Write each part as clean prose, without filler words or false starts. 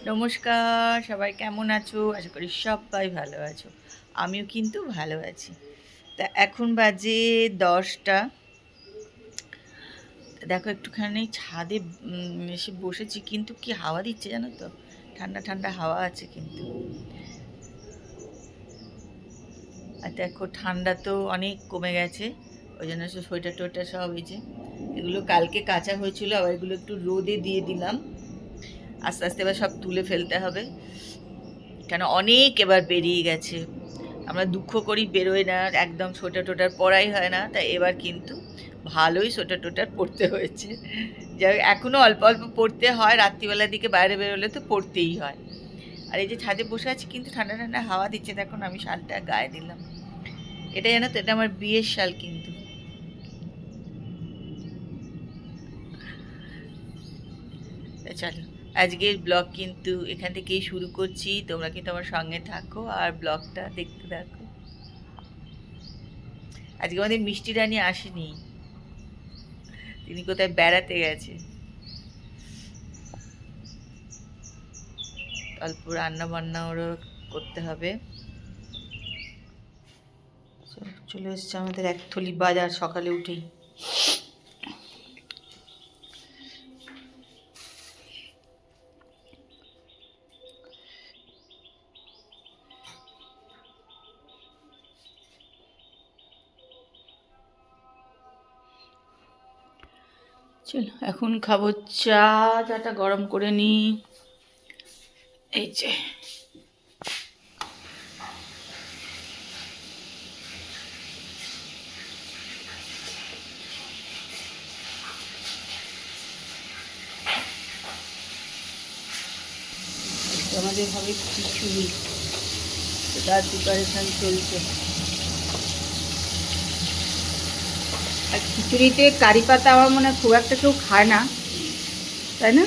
নমস্কার, সবাই কেমন আছো? আশা করি সবাই ভালো আছো। আমিও কিন্তু ভালো আছি। তা এখন বাজে 10টা। দেখো একটুখানি ছাদে এসে বসেছি, কিন্তু কি হাওয়া দিচ্ছে জানো তো? ঠান্ডা ঠান্ডা হাওয়া আছে কিন্তু। আর দেখো ঠান্ডা তো অনেক কমে গেছে, ওই জন্য সোয়েটার টোয়েটার সব এই যে এগুলো কালকে কাঁচা হয়েছিল, আবার এগুলো একটু রোদে দিয়ে দিলাম। আস্তে আস্তে এবার সব তুলে ফেলতে হবে, কেন অনেক এবার বেরিয়ে গেছে। আমরা দুঃখ করি বেরোয় না, একদম সোয়েটার টোটার পরাই হয় না, তাই এবার কিন্তু ভালোই সোয়েটার টোটার পরতে হয়েছে। যাই হোক, এখনও অল্প অল্প পরতে হয়, রাত্রিবেলার দিকে বাইরে বেরোলে তো পরতেই হয়। আর এই যে ছাদে বসে আছি, কিন্তু ঠান্ডা ঠান্ডা হাওয়া দিচ্ছে, দেখুন আমি শালটা গায়ে দিলাম। এটা জানো তো, এটা আমার বিয়ের শাল কিন্তু। তা চলো, আজকের ব্লগ কিন্তু এখান থেকেই শুরু করছি। তোমরা কিন্তু আমার সঙ্গে থাকো আর ব্লগটা দেখতে থাকো। আজকে আমাদের মিষ্টি রানী আসেনি, তিনি কোথায় বেড়াতে গেছে। অল্প রান্না বান্না ওরও করতে হবে। চলে এসছে আমাদের এক থলি বাজার সকালে উঠেই। চলো এখন খাবো চা। চাটা গরম করে নিই। এই যে আমাদের হবে খিচুড়ি, তার প্রিপারেশান চলছে। আর খিচুড়িতে কারি পাতা আমার মনে হয় খুব একটা কেউ খায় না, তাই না?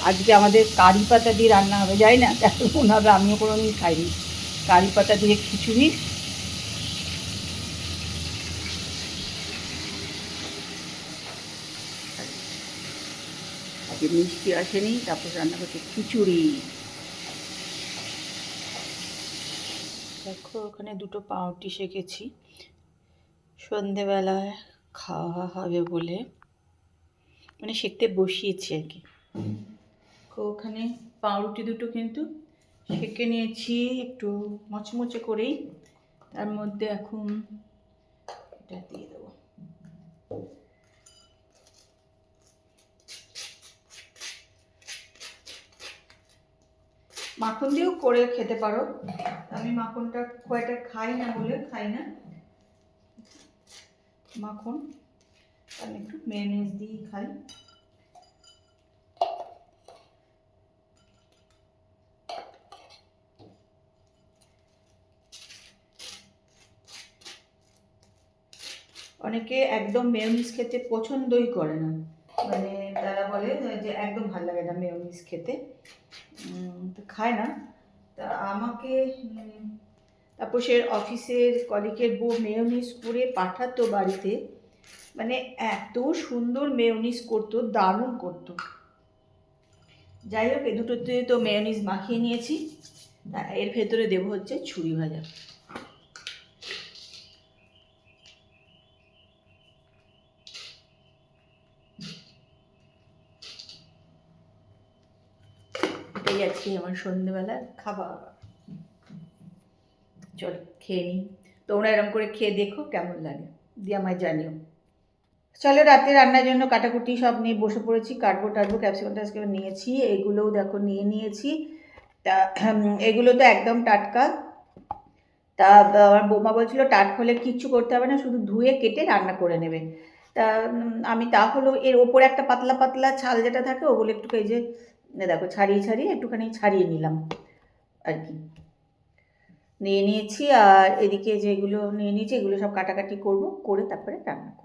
আজকে আমাদের কারি পাতা দিয়ে রান্না হবে, যাই না কেমন হবে, আমিও কোনোদিন খাইনি কারি পাতা দিয়ে খিচুড়ি। আজকে মিষ্টি আসেনি, তারপর রান্না করছে খিচুড়ি। দেখো ওখানে দুটো পাউরুটি সেঁকেছি, সন্ধেবেলায় খাওয়া হবে বলে, মানে সেঁকতে বসিয়েছি আর কি। তো ওখানে পাউরুটি দুটো কিন্তু সেঁকে নিয়েছি একটু মচমচে করেই। তার মধ্যে এখন এটা দিয়ে দেবো। মাখন দিয়েও করে খেতে পারো, আমি মাখনটা খুব একটা খাই না বলে খাই না মাখন, আমি একটু মেয়োনিজ দিয়েই খাই। অনেকে একদম মেয়োনিজ খেতে পছন্দই করে না, মানে তারা বলে যে একদম ভালো লাগে না মেয়োনিজ খেতে, তো খায় না। তা আমাকে তারপর সে অফিসের কলিগের বউ মেয়োনিজ করে পাঠাতো বাড়িতে, মানে এত সুন্দর মেয়োনিজ করতো, দারুণ করতো। যাই হোক, এ দুটোতে তো মেয়োনিজ মাখিয়ে নিয়েছি, এর ভেতরে দেবো হচ্ছে ছুরি ভাজা। এটাই আজকে আমার সন্ধ্যেবেলার খাবার। চল খেয়ে নিই, তোমরা এরকম করে খেয়ে দেখো কেমন লাগে, দিয়ে আমায় জানিও। চলো রাতে রান্নার জন্য কাটাকুটি সব নিয়ে বসে পড়েছি, কাটবো টাটবো, ক্যাপসিকাম ট্যাপসিকাম নিয়েছি, এগুলোও দেখো নিয়ে নিয়েছি। তা এগুলো তো একদম টাটকা। তা আমার বৌমা বলছিল টাটকা হলে কিচ্ছু করতে হবে না, শুধু ধুয়ে কেটে রান্না করে নেবে। তা আমি তাহলেও এর ওপরে একটা পাতলা পাতলা ছাল যেটা থাকে, ওগুলো একটু এই যে দেখো ছাড়িয়ে ছাড়িয়ে একটুখানি ছাড়িয়ে নিলাম আর কি, নিয়ে নিয়েছি। আর এদিকে যেগুলো নিয়ে নিয়েছি এগুলো সব কাটাকাটি করব, করে তারপরে রান্না করব।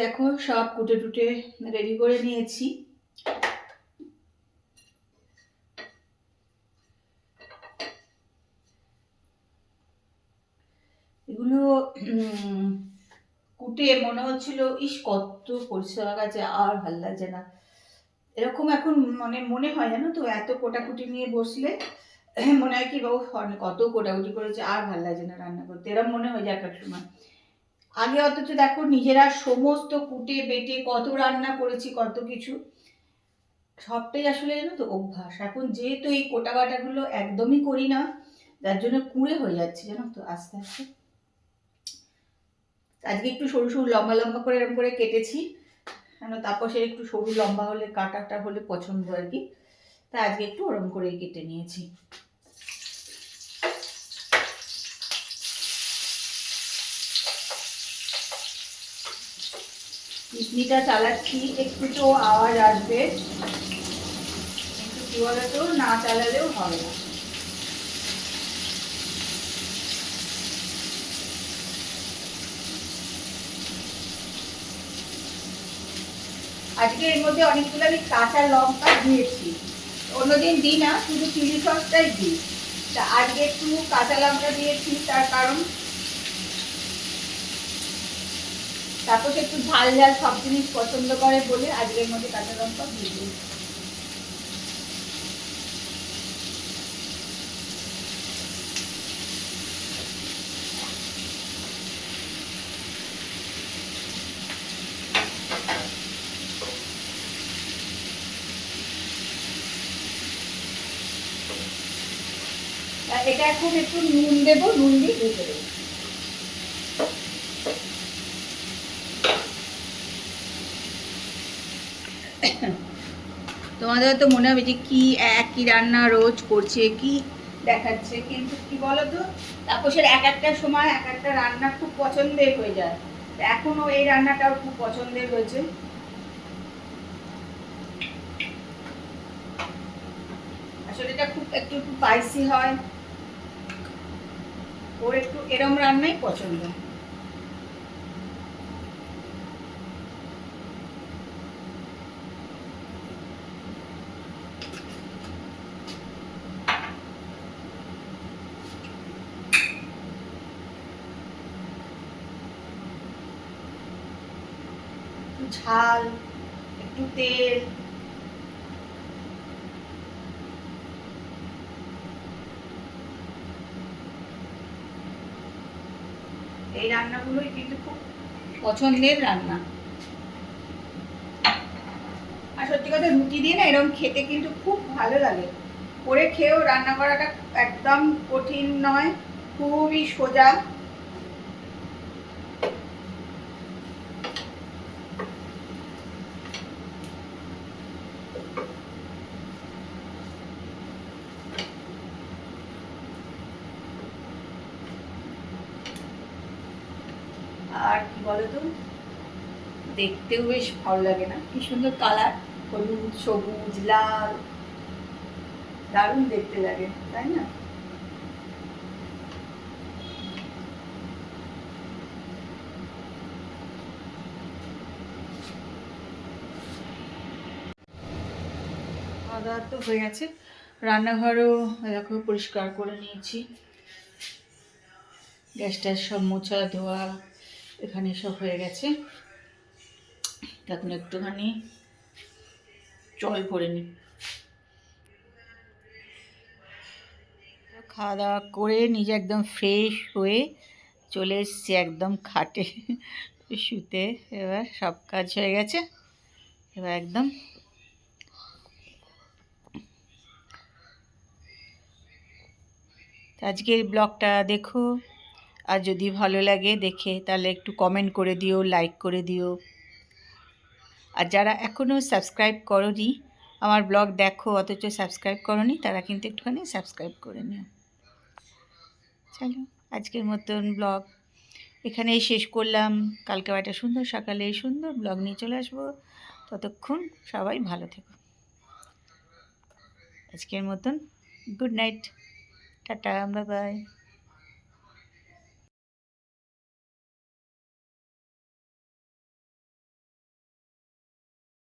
দেখো সব কুটে টুটে রেডি করে নিয়েছি। এগুলো কুটে মনে হচ্ছিল ইস কত পরিশ্রম গেছে, আর ভাল লাগছে না এরকম। এখন মানে মনে হয় জানো তো, এত কোটাকুটি নিয়ে বসলে মনে হয় কি বাবু কত কোটাকুটি করেছে, আর ভাল লাগছে না রান্না করতে, এরকম মনে হয় যায় এক সময়। আগে অথচ দেখো নিজেরা সমস্ত কুটে বেটে কত রান্না করেছি, কত কিছু, সবটাই আসলে জানো তো অভ্যাস। এখন যেহেতু এই কোটা বাটাগুলো একদমই করি না, যার জন্য কুঁড়ে হয়ে যাচ্ছে জানো তো আস্তে আস্তে। আজকে একটু সরু সরু লম্বা লম্বা করে এরকম করে কেটেছি, কেন তাপসের একটু সরু লম্বা হলে কাটাটা হলে পছন্দ আর কি, তাই আজকে একটু ওরম করে কেটে নিয়েছি। মিশনিটা চালাচ্ছি, একটু তো আওয়াজ আসবে, কিন্তু কি বলতো না চালালেও হবে না। আজকে এর মধ্যে অনেকগুলো আমি কাঁচা লঙ্কা দিয়েছি, অন্যদিন দিই না, শুধু চিলি সসটাই দিই। তা আজকে একটু কাঁচা লঙ্কা দিয়েছি, তার কারণ তারপর একটু ঝাল ঝাল সব জিনিস পছন্দ করে বলে আজকের মধ্যে কাঁচা লঙ্কা দিয়ে দিয়েছি। এটা এখন একটু নুন দেবো, নুন দিয়ে ঢেকে দেবো। তোমাদের তো মনে হবে যে কি একই রান্না রোজ করছে, কি দেখাচ্ছে, কিন্তু কি বলতো তাপসের এক একটা সময় এক একটা রান্না খুব পছন্দের হয়ে যায়। এখনো এই রান্নাটাও খুব পছন্দের হয়েছে। আসলে এটা খুব একটু একটু স্পাইসি হয়, ওর একটু এরম রান্নাই পছন্দ। একটু ঝাল, একটু তেল, এই রান্নাগুলোই কিন্তু খুব পছন্দের রান্না। আর সত্যি কথা রুটি দিয়ে না এরকম খেতে কিন্তু খুব ভালো লাগে। করে খেয়েও রান্না করাটা একদম কঠিন নয়, খুবই সোজা। আর কি বলতো দেখতেও বেশ ভালো লাগে না, কি সুন্দর কালার, হলুদ সবুজ লাল, দারুণ দেখতে লাগে তাই না? খাওয়া দাওয়া তো হয়ে গেছে, রান্নাঘরও দেখো পরিষ্কার করে নিয়েছি, গ্যাস ট্যাস সব মোছা ধোয়া এখানে সব হয়ে গেছে। এখন একটুখানি জল ভরে নিই। খাওয়া দাওয়া করে নিজে একদম ফ্রেশ হয়ে চলে এসেছি একদম খাটে শুতে। এবার সব কাজ হয়ে গেছে, এবার একদম আজকের ব্লগটা দেখো, আর যদি ভালো লাগে দেখে তাহলে একটু কমেন্ট করে দিও, লাইক করে দিও। আর যারা এখনও সাবস্ক্রাইব করোনি, আমার ব্লগ দেখো অথচ সাবস্ক্রাইব করোনি, তারা কিন্তু একটুখানি সাবস্ক্রাইব করে নিও। চলো আজকের মতন ব্লগ এখানেই শেষ করলাম। কালকে একটা সুন্দর সকালে সুন্দর ব্লগ নিয়ে চলে আসবো। ততক্ষণ সবাই ভালো থেকো। আজকের মতন good night, tata, bye bye.